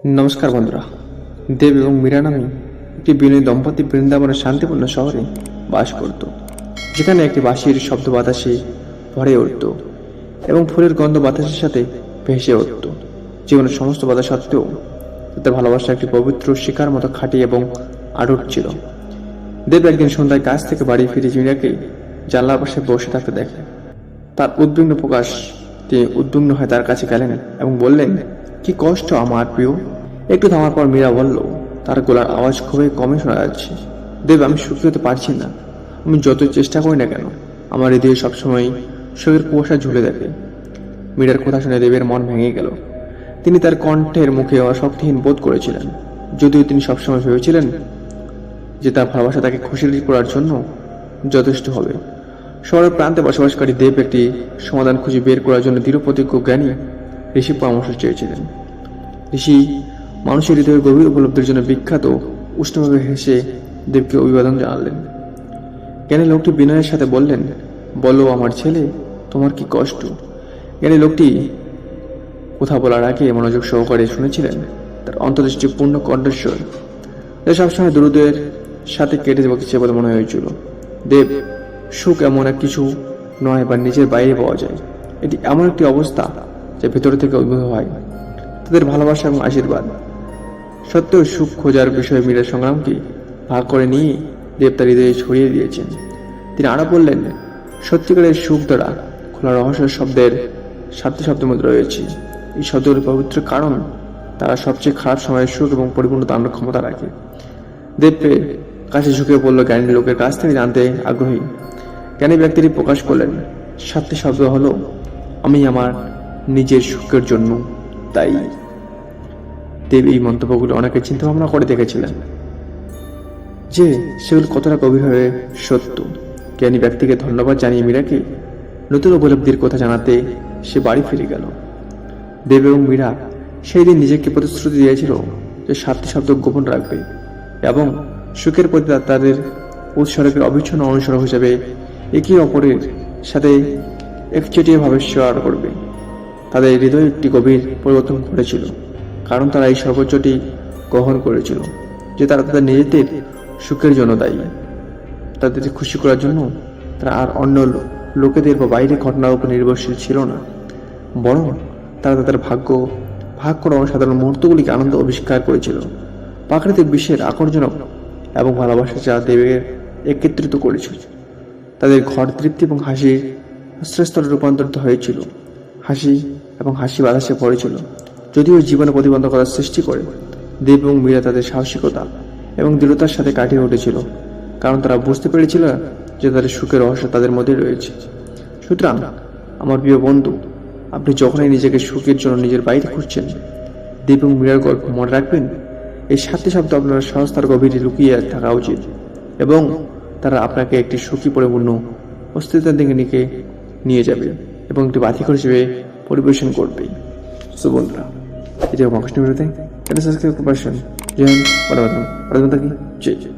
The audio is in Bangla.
নমস্কার বন্ধুরা। দেব এবং মীরা নামে একটি বিনয়ী দম্পতি বৃন্দাবনের শান্তিপূর্ণ শহরে বাস করত, যেখানে একটি বাঁশির শব্দ বাতাসে ভরে উঠত এবং ফুলের গন্ধ বাতাসের সাথে ভেসে উঠত। জীবনের সমস্ত বাধা সত্ত্বেও তাদের ভালোবাসা একটি পবিত্র শিকার মতো খাঁটি এবং আড়ুট ছিল। দেব একদিন সন্ধ্যায় কাজ থেকে বাড়ি ফিরে মীরাকে জানলার পাশে বসে থাকতে দেখে। তার উদ্বিগ্ন প্রকাশ তিনি উদ্বিগ্ন হয়ে তার কাছে গেলেন এবং বললেন, কি কষ্ট আমার প্রিয়। একটু থামার পর মীরা বলল, তার গলার আওয়াজ খুবই কমে শোনা যাচ্ছে। দেব, আমি সুখী হতে পারছি না। আমি যতই চেষ্টা করি না কেন, আমার হৃদয়ে সবসময় শোকের কুয়াশা ঝুলে থাকে। মীরার কথা শুনে দেবের মন ভেঙে গেল। তিনি তার কণ্ঠের মুখে অশক্তিহীন বোধ করেছিলেন, যদিও তিনি সবসময় ভেবেছিলেন যে তার ভালোবাসা তাকে খুশি করার জন্য যথেষ্ট হবে। শহরের প্রান্তে বসবাসকারী দেব একটি সমাধান খুঁজে বের করার জন্য দৃঢ়প্রতিজ্ঞ জ্ঞানী ঋষির পরামর্শ চেয়েছিলেন। ঋষি মানুষের হৃদয়ের গভীর উপলব্ধির জন্য বিখ্যাত। উষ্ণভাবে হেসে দেবকে অভিবাদন জানালেন। জ্ঞানী লোকটি বিনয়ের সাথে বললেন, বলো আমার ছেলে, তোমার কি কষ্ট। জ্ঞানী লোকটি কথা বলার আগে মনোযোগ সহকারে শুনেছিলেন তার অন্তর্দৃষ্টি পূর্ণ কণ্ঠস্বর সবসময় দূরদের সাথে কেটে যাচ্ছে বলে মনে হয়েছিল। দেব, সুখ এমন এক কিছু নয় বা নিজের বাইরে পাওয়া যায়। এটি এমন একটি অবস্থা যা ভেতর থেকে উদ্ভূত হয় তাদের ভালোবাসা এবং আশীর্বাদ। সত্ত্বেও সুখ খোঁজার বিষয়ে মীরার সংগ্রামকে ভাগ করে নিয়ে দেব তার হৃদয়ে ছড়িয়ে দিয়েছেন। তিনি আরো বললেন, সত্যিকারের সুখ দ্বারা খোলা রহস্যের শব্দের সাধ্য শব্দের মধ্যে রয়েছে। এই শব্দগুলি পবিত্র, কারণ তারা সবচেয়ে খারাপ সময়ে সুখ এবং পরিপূর্ণতা আনার ক্ষমতা রাখে। দেবের কাছে ঝুঁকে পড়ল জ্ঞানী লোকের কাছ থেকে জানতে আগ্রহী। জ্ঞানী ব্যক্তিটি প্রকাশ করলেন, সাতটি শব্দ হলো, আমি আমার নিজের সুখের জন্য দায়ী। দেব এই মন্তব্যগুলো অনেকে চিন্তা ভাবনা করে দেখেছিলেন যে সেগুলো কতটা গভীরভাবে সত্য। জ্ঞানী ব্যক্তিকে ধন্যবাদ জানিয়ে মীরাকে নতুন উপলব্ধির কথা জানাতে সে বাড়ি ফিরে গেল। দেব এবং মীরা সেই দিন নিজেকে প্রতিশ্রুতি দিয়েছিল যে সাতটি শব্দ গোপন রাখবে এবং সুখের প্রতি তাদের উৎসর্গের অবিচ্ছিন্ন অনুসরণ হিসেবে একে অপরের সাথে একচেটিয়াভাবে শেয়ার করবে। তাদের হৃদয়ে একটি গভীর পরিবর্তন ঘটেছিল, কারণ তারা এই সর্বোচ্চটি গ্রহণ করেছিল যে তারা তাদের নিজেদের সুখের জন্য দায়ী। তাদের খুশি করার জন্য তারা আর অন্য লোকেদের বা বাইরের ঘটনার উপর নির্ভরশীল ছিল না, বরং তারা তাদের ভাগ্য ভাগ করা সাধারণ মুহূর্তগুলিকে আনন্দ আবিষ্কার করেছিল। প্রাকৃতিক বিশ্বের আকর্ষণ এবং ভালোবাসা যা দেবের একত্রিত করেছিল। তাদের ঘর তৃপ্তি এবং হাসির আশ্রয়স্থলে রূপান্তরিত হয়েছিল। হাসি এবং হাসি বাতাসে ভরেছিল। যদিও জীবনে প্রতিবন্ধকতার সৃষ্টি করে, দেব এবং মীরা তাদের সাহসিকতা এবং দৃঢ়তার সাথে কাটিয়ে উঠেছিল, কারণ তারা বুঝতে পেরেছিল যে তাদের সুখের রহস্য তাদের মধ্যে রয়েছে। সুতরাং আমার প্রিয় বন্ধু, আপনি যখনই নিজেকে সুখের জন্য নিজের বাইরে খুঁজছেন, দেব এবং মীরার গল্প মনে রাখবেন। এই সাতটি শব্দ আপনার সংস্থার গভীরে লুকিয়ে থাকা উচিত এবং তারা আপনাকে একটি সুখী পরিপূর্ণ অস্তিত্বের দিকে নিয়ে যাবে এবং একটি বাতিঘর হিসেবে পরিবেশন করবে। সো বন্ধুরা, এই যে কৃষ্ণ বিরোধী সাবস্ক্রাইব করবেন। জয় হিন্দ, বড় জয় জয়।